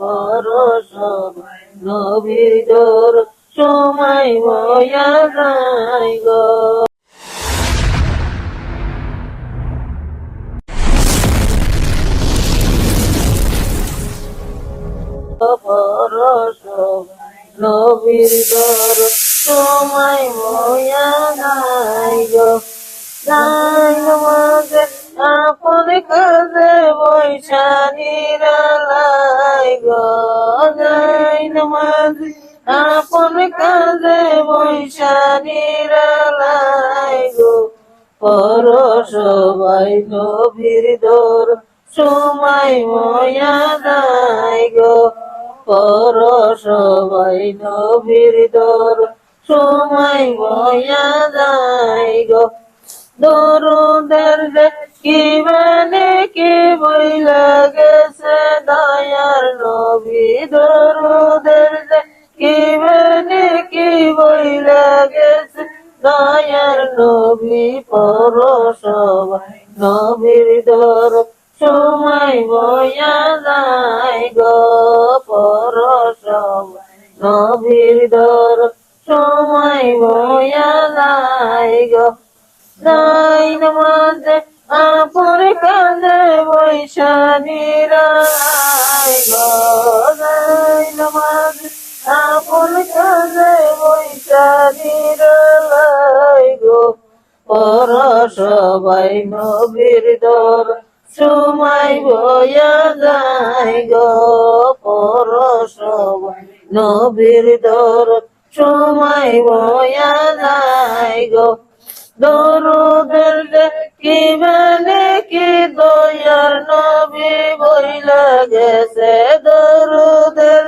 পরশ নবীর দর সময় বয়া যায় গো পরশ নবীর দর সময় বয়া যায় গো যাই নামাজে আপন কাজে বৈশা নিরালাই গো যাই নামাজে আপন কাজে বৈশা নিরালাই গো পরশ ভাই নবীর দর সময় ময়া যায় গো পরশ ভাই নবীর দর সময় ময়া যায় গো দরুদের কি মানে কি বইলা গেছে দয়ার নবী দরুদের কি মানে কি বইলা গেছে দয়ার নবী পরশ নবীর দর সময় বয়া যায় গো পরশ নবীর দর সময় বয়া যায় গো যাই নামাজে আপন কাজে বৈশা নিরালাই গো যাই নামাজে আপন কাজে বৈশা নিরালাই গো পরশ ভাই নবীর দর সময় বয়া যায় গো পরশ ভাই নবীর দর সময় বয়া যায় গো দরুদের কি মানে কি দয়ার নবী বইলা গেছে দরুদের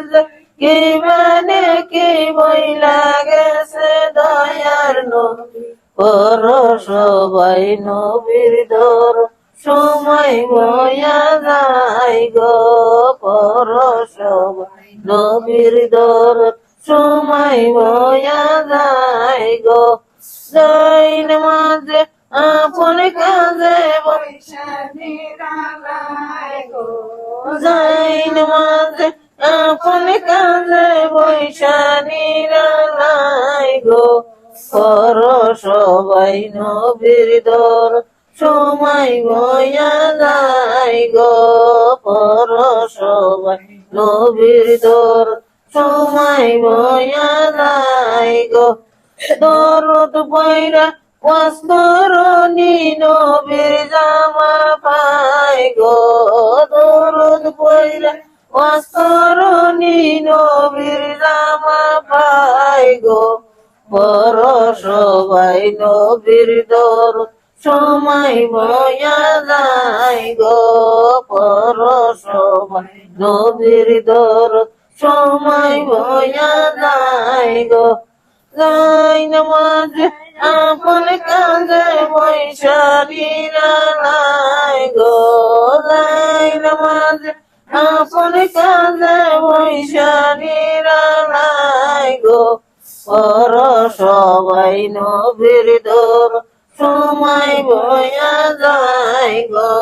কি মানে কি বইলা গেছে দয়ার নবী পরশ ভাই নবীর দর সময় বয়া যায় গো পরশ ভাই নবীর দর সময় বয়া যায় গো যাই নামাজে আপন কাজে বৈশা নিরালাই গো যাই নামাজে আপন কাজে বৈশা নিরালাই গো পরশ ভাই নবীর দর সময় বয়া যায় গো পরশ ভাই নবীর দর সময় বয়া যায় গো দরদ পয়রা ওয়াস্তরনি নবীর জামা পাই গো দরদ পয়রা ওয়াস্তরনি নবীর জামা পাই গো পরশ ভাই নবীর দর সময় বয়া যায় গো পরশ ভাই নবীর দর সময় বয়া যায় গো যাই নামাজে আপন কাজে বৈশা নিরালাই গো যাই নামাজে আপন কাজে বৈশা নিরালাই গো পরশ ভাই নবীর দর সময় বয়া যায় গো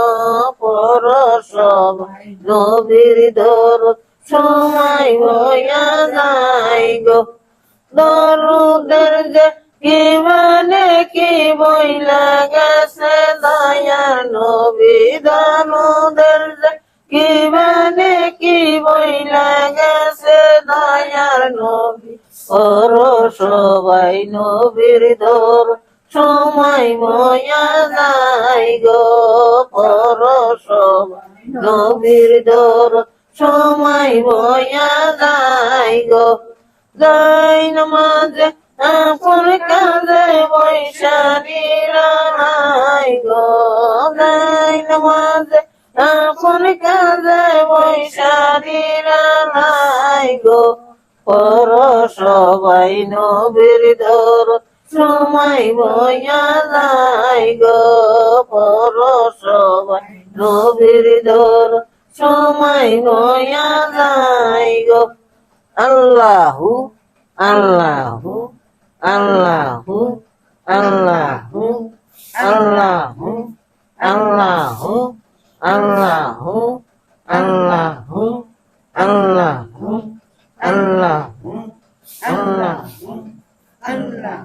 পরশ ভাই নবীর দর সময় বয়া যায় গো দরুদের কি মানে কি বইলা গেছে দয়ার নবী দরুদের কি মানে কি বইলা গেছে দয়ার নবী পরশ ভাই নবীর দর সময় বয়া যায় গো পরশ ভাই নবীর দর সময় বয়া যায় গো যাই নামাজে আপন কাজে বৈশা নিরালাই গো যাই নামাজে আপন কাজে বৈশা নিরালাই গো পরশ ভাই নবীর দর সময় বয়া যায় গো পরশ ভাই নবীর দর সময় বয়া যায় গো আল্লাহু আল্লাহু আল্লাহু আল্লাহু আল্লাহু আল্লাহু আল্লাহু আল্লাহু আল্লাহ আল্লাহ আল্লাহ আল্লাহ আল্লাহ